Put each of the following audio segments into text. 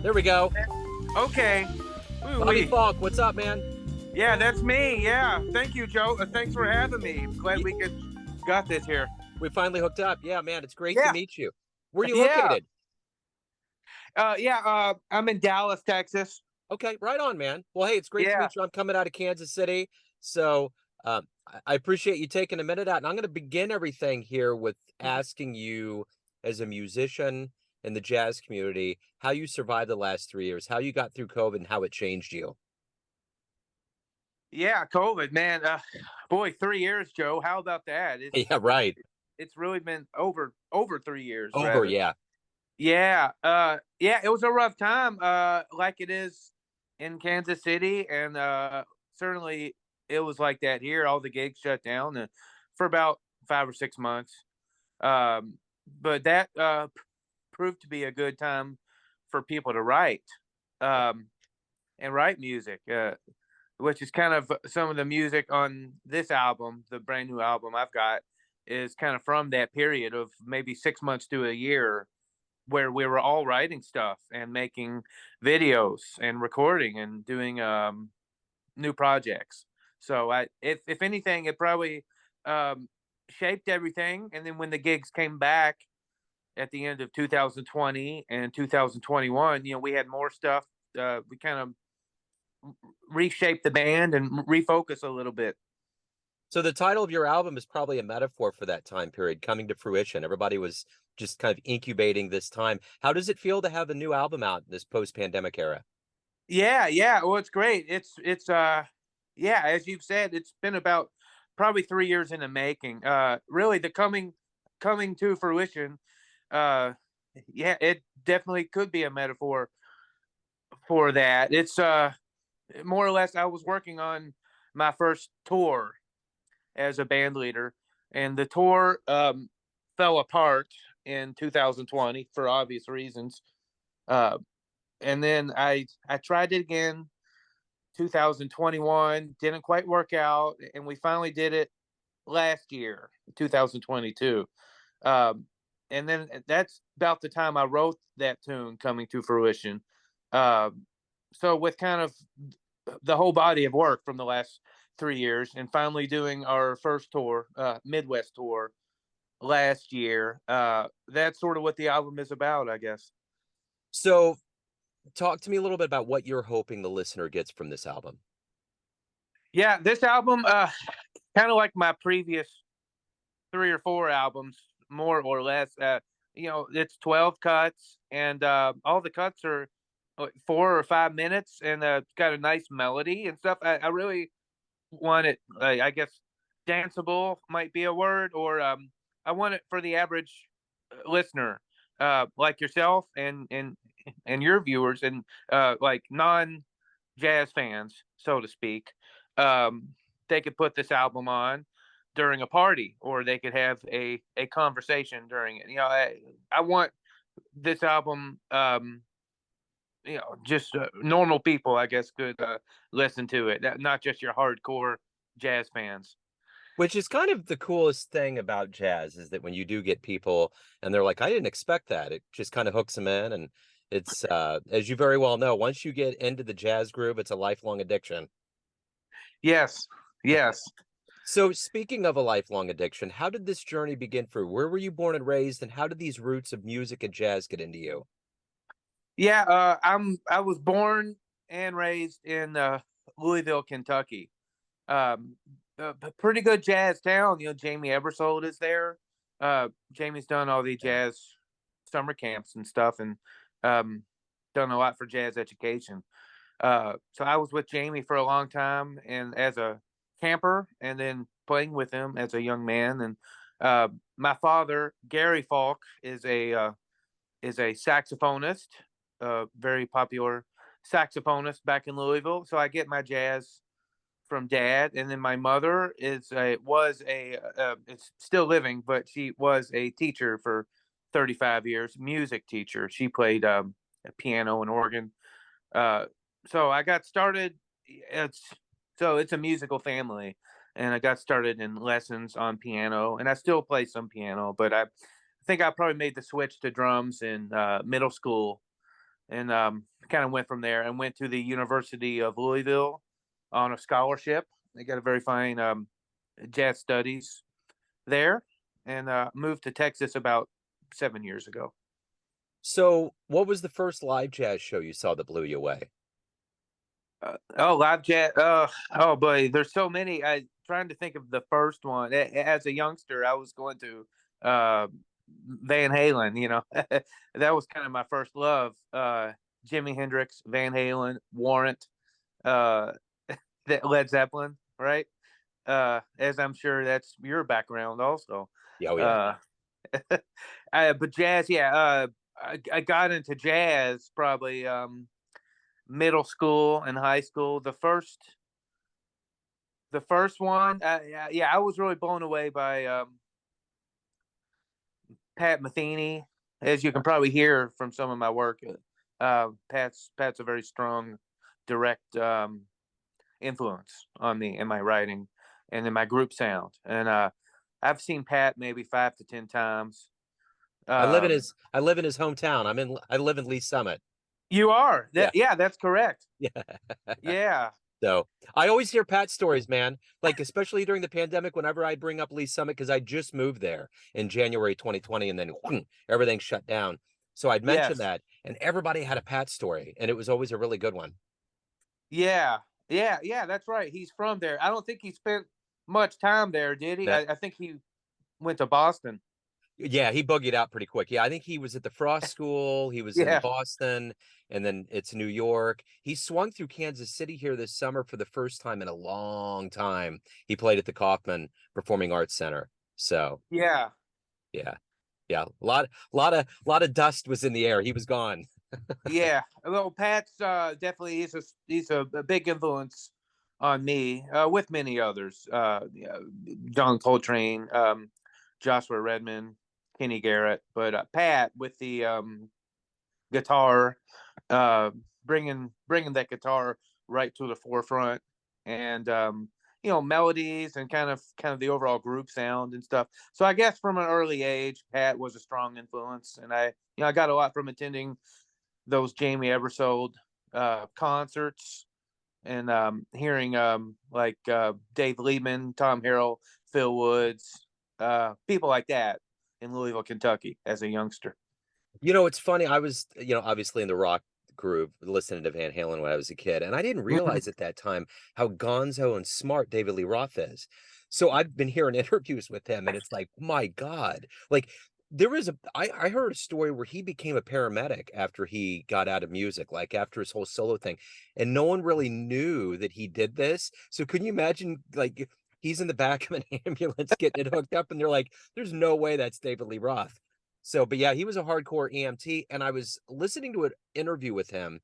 There we go. Okay. Bobby Ooh-wee. Falk, what's up, man? Yeah, that's me. Yeah. Thank you, Joe. Thanks for having me. Glad Y- we got this here. We finally hooked up. Yeah, man, it's great to Yeah. meet you. Where are you Yeah. located? I'm in Dallas, Texas. Okay, right on, man. Well, hey, it's great to Yeah. meet you. I'm coming out of Kansas City, so I appreciate you taking a minute out. And I'm going to begin everything here with asking you, as a musician in the jazz community, how you survived the last 3 years, how you got through COVID, and how it changed you. Yeah, COVID, man. Boy, 3 years, Joe. How about that? Yeah, right. It's really been over 3 years, Over, rather. yeah. Yeah. Yeah, it was a rough time, like it is in Kansas City, and certainly it was like that here. All the gigs shut down for about 5 or 6 months. But that proved to be a good time for people to write um, and write music, which is kind of some of the music on this album, the brand new album I've got, is kind of from that period of maybe 6 months to a year where we were all writing stuff and making videos and recording and doing new projects. So if anything, it probably um, shaped everything. And then when the gigs came back at the end of 2020 and 2021, we had more stuff. We kind of reshaped the band and refocus a little bit. So the title of your album is probably a metaphor for that time period coming to fruition. Everybody was just kind of incubating this time. How does it feel to have a new album out in this post-pandemic era? Yeah, yeah. Well, it's great. It's yeah, as you've said, it's been about probably 3 years in the making. Really, the coming to fruition. Uh, yeah, it definitely could be a metaphor for that. It's more or less. I was working on my first tour as a band leader, and the tour fell apart in 2020 for obvious reasons. Uh, and then I tried it again 2021, didn't quite work out, and we finally did it last year, 2022. Um, and then that's about the time I wrote that tune, Coming to Fruition. Um, so with kind of the whole body of work from the last 3 years, and finally doing our first tour, Midwest tour last year, that's sort of what the album is about, I guess. So talk to me a little bit about what you're hoping the listener gets from this album. Yeah, this album, kind of like my previous 3 or 4 albums, more or less. It's 12 cuts, and all the cuts are 4 or 5 minutes, and it's got a nice melody and stuff. I really want it. I guess danceable might be a word, or I want it for the average listener, like yourself and your viewers, and like non jazz fans, so to speak. Um, they could put this album on during a party, or they could have a conversation during it. I want this album. Just normal people, I guess, could listen to it. Not just your hardcore jazz fans. Which is kind of the coolest thing about jazz is that when you do get people and they're like, I didn't expect that. It just kind of hooks them in. And it's as you very well know, once you get into the jazz groove, it's a lifelong addiction. Yes, yes. So speaking of a lifelong addiction, how did this journey begin for you? Where were you born and raised, and how did these roots of music and jazz get into you? Yeah, I was born and raised in Louisville, Kentucky. Um, a pretty good jazz town. Jamie Ebersold is there. Jamie's done all the Yeah. jazz summer camps and stuff, and um, done a lot for jazz education. So I was with Jamie for a long time, and as a camper, and then playing with him as a young man. And my father, Gary Falk, is a saxophonist, very popular saxophonist back in Louisville. So I get my jazz from dad, and then my mother is still living, but she was a teacher for 35 years, music teacher. She played piano and organ. Uh, so I got started. It's it's a musical family, and I got started in lessons on piano, and I still play some piano, but I think I probably made the switch to drums in middle school. and kind of went from there and went to the University of Louisville on a scholarship. They got a very fine jazz studies there, and moved to Texas about 7 years ago. So, what was the first live jazz show you saw that blew you away? Oh, live jazz. Oh boy, there's so many. I trying to think of the first one. As a youngster, I was going to uh, Van Halen. That was kind of my first love. Jimi Hendrix, Van Halen, Warrant, uh, Led Zeppelin, right? As I'm sure that's your background also. Yeah, oh yeah. Uh, but jazz, yeah. I got into jazz probably middle school and high school. The first one, yeah, I was really blown away by Pat Metheny, as you can probably hear from some of my work. Pat's a very strong, direct influence on me in my writing and in my group sound. And I've seen Pat maybe 5 to 10 times. I live in his hometown. I live in Lee Summit. You are Yeah. that? Yeah, that's correct. Yeah. Yeah, So I always hear Pat stories, man. Like especially during the pandemic, whenever I bring up Lee Summit, because I just moved there in January 2020, and then everything shut down. So I'd mention yes, that, and everybody had a Pat story, and it was always a really good one. yeah, yeah. That's right. He's from there. I don't think he spent much time there, did he? That I think he went to Boston. Yeah, he boogied out pretty quick. Yeah, I think he was at the Frost School. He was in Yeah. Boston, and then it's New York. He swung through Kansas City here this summer for the first time in a long time. He played at the Kaufman Performing Arts Center. So Yeah. yeah, yeah, a lot of dust was in the air. He was gone. Yeah. Well, Pat's definitely he's a big influence on me, with many others. Yeah, John Coltrane, Joshua Redman, Kenny Garrett, but Pat with the guitar, uh, bringing that guitar right to the forefront, and melodies and kind of the overall group sound and stuff. So I guess from an early age, Pat was a strong influence, and I got a lot from attending those Jamie Ebersole concerts, and hearing like Dave Liebman, Tom Harrell, Phil Woods, people like that in Louisville, Kentucky, as a youngster. It's funny. I was, obviously in the rock group listening to Van Halen when I was a kid, and I didn't Mhm. realize at that time how gonzo and smart David Lee Roth is. So I've been hearing interviews with him, and it's like, my God, like I heard a story where he became a paramedic after he got out of music, like after his whole solo thing, and no one really knew that he did this. So can you imagine, like, he's in the back of an ambulance getting it hooked up, and they're like, there's no way that's David Lee Roth. So, but yeah, he was a hardcore EMT, and I was listening to an interview with him.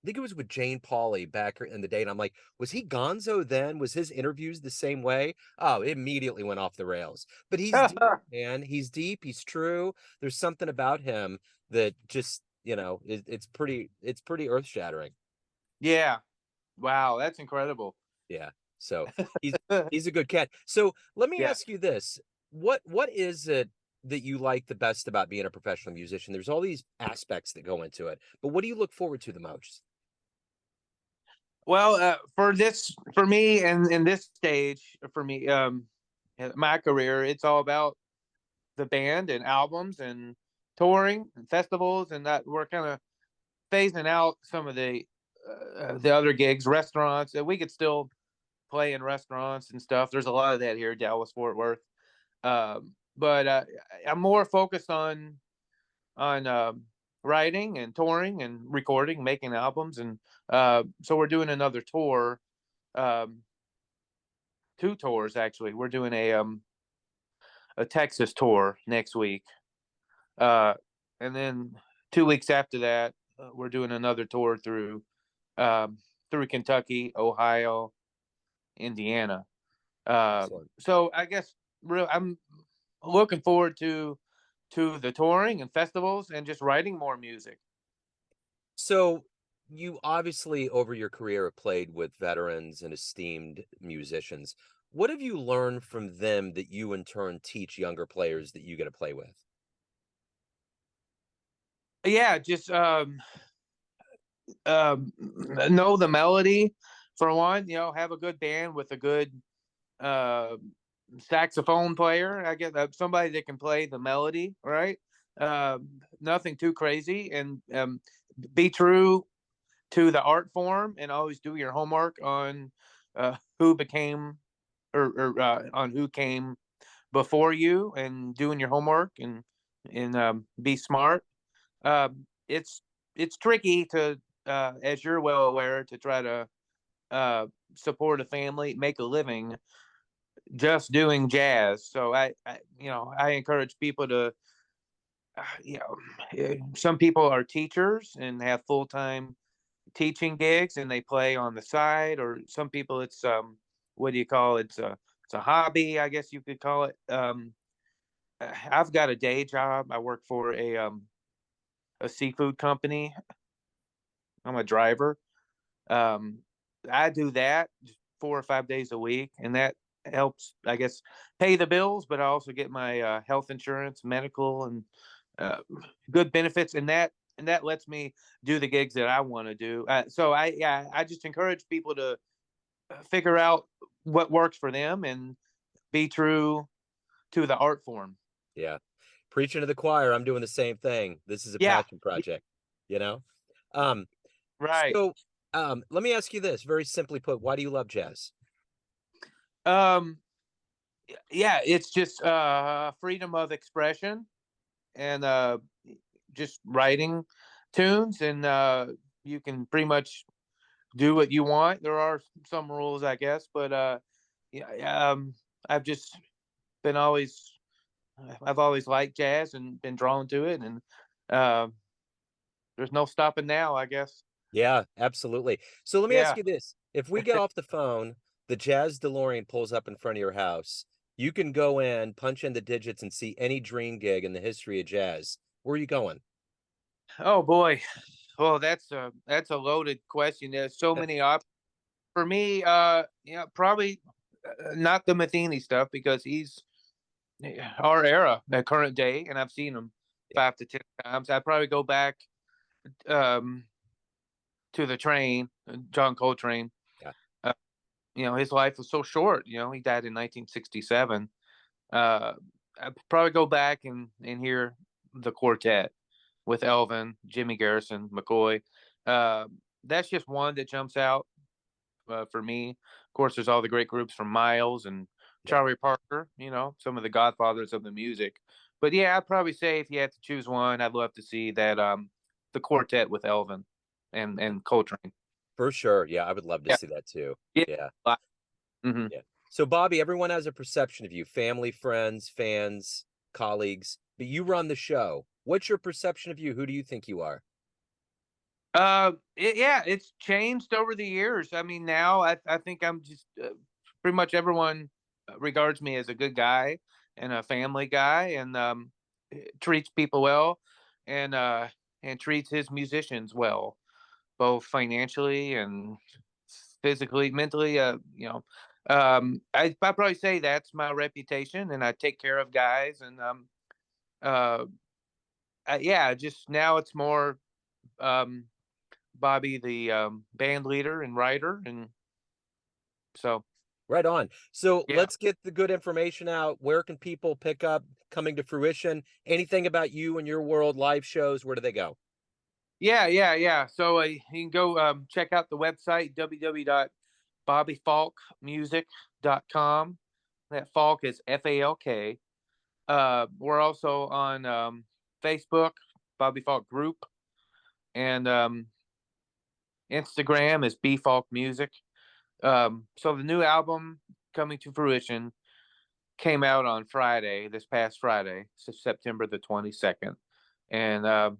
I think it was with Jane Pauley back in the day, and I'm like, was he gonzo then? Was his interviews the same way? Oh, it immediately went off the rails. But he's deep, man. He's deep. He's true. There's something about him that just, it's pretty earth shattering. Yeah. Wow, that's incredible. Yeah. So he's he's a good cat. So let me Yeah. ask you this. What is it that you like the best about being a professional musician? There's all these aspects that go into it, but what do you look forward to the most? Well, for me, and in this stage for me, in my career, it's all about the band and albums and touring and festivals, and that we're kind of phasing out some of the other gigs, restaurants. We could still play in restaurants and stuff. There's a lot of that here, Dallas, Fort Worth. But I'm more focused on writing and touring and recording, making albums, and so we're doing another tour, um, 2 tours actually. We're doing a Texas tour next week, uh, and then 2 weeks after that, we're doing another tour um, through Kentucky, Ohio, Indiana. Excellent. So I guess I'm looking forward to the touring and festivals and just writing more music. So you obviously over your career have played with veterans and esteemed musicians. What have you learned from them that you in turn teach younger players that you get to play with? Yeah, just know the melody for one. Have a good band with a good uh, saxophone player. I guess somebody that can play the melody, right? Nothing too crazy, and be true to the art form, and always do your homework on who became or on who came before you, and doing your homework, and be smart. It's tricky to, as you're well aware, to try to uh, support a family, make a living just doing jazz. So I encourage people to, some people are teachers and have full time teaching gigs, and they play on the side, or some people it's what do you call it? It's a hobby, I guess you could call it. I've got a day job. I work for a seafood company. I'm a driver. Um, I do that just 4 or 5 days a week, and that helps, I guess, pay the bills. But I also get my health insurance, medical, and uh, good benefits, and that lets me do the gigs that I want to do. So I just encourage people to figure out what works for them and be true to the art form. Yeah. Preaching to the choir, I'm doing the same thing. This is a Yeah, passion project, you know? Um, right. so let me ask you this, very simply put, why do you love jazz? Um, yeah, it's just freedom of expression, and just writing tunes, and you can pretty much do what you want. There are some rules, I guess, but yeah, I've just been always I've always liked jazz and been drawn to it, and uh, there's no stopping now, I guess. Yeah, absolutely. So let me ask Yeah. you this. If we get off the phone, the Jazz DeLorean pulls up in front of your house, you can go in, punch in the digits, and see any dream gig in the history of jazz. Where are you going? Oh boy. Well, that's a loaded question. There's so many options for me. Probably not the Matheny stuff, because he's our era, the current day, and I've seen him Yeah, 5 to 10 times. I'd probably go back um, to the Train, John Coltrane. yeah. Uh, his life was so short. He died in 1967. Uh, I'd probably go back and hear the quartet with Elvin, Jimmy Garrison, McCoy. Uh, that's just one that jumps out for me. Of course, there's all the great groups from Miles and Yeah. Charlie Parker. Some of the godfathers of the music. But yeah, I'd probably say if you had to choose one, I'd love to see that the quartet with Elvin and Coltrane. For sure. Yeah, I would love to Yeah, see that too. yeah. Yeah, Mm-hmm. yeah. So, Bobby, everyone has a perception of you, family, friends, fans, colleagues, but you run the show. What's your perception of you? Who do you think you are? Yeah, it's changed over the years. I mean, now I think I'm just pretty much everyone regards me as a good guy and a family guy, and treats people well, and treats his musicians well, both financially and physically, mentally. I probably say that's my reputation, and I take care of guys, and uh, yeah, just now it's more. Um, Bobby, the band leader and writer, and so Right on. So yeah, let's get the good information out. Where can people pick up Coming to Fruition? Anything about you and your world, live shows, where do they go? yeah. So you can go check out the website www.bobbyfalkmusic.com. That Falk is FALK. We're also on Facebook, Bobby Falk Group, and Instagram is B Falk Music. So the new album, Coming to Fruition, came out on Friday, this past Friday, so September the 22nd. And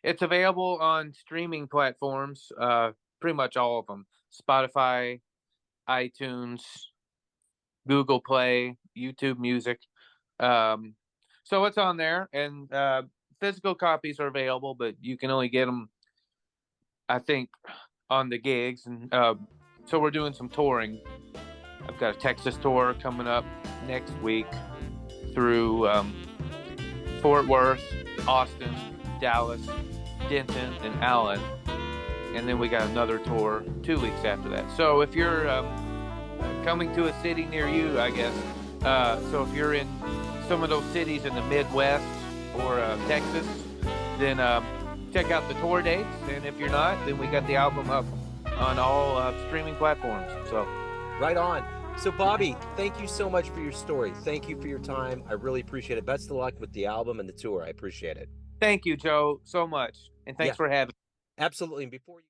it's available on streaming platforms, pretty much all of them: Spotify, iTunes, Google Play, YouTube Music. Um, so it's on there, and physical copies are available, but you can only get them, I think, on the gigs. And so we're doing some touring. I've got a Texas tour coming up next week through Fort Worth, Austin, Dallas, Denton, and Allen. and then we got another tour 2 weeks after that. So if you're coming to a city near you, I guess, so if you're in some of those cities in the Midwest or Texas, then check out the tour dates. And if you're not, then we got the album up on all streaming platforms. So Right on. So Bobby, thank you so much for your story. Thank you for your time. I really appreciate it. Best of luck with the album and the tour. I appreciate it. thank you, Joe, so much. And thanks Yeah. for having me. Absolutely. And before you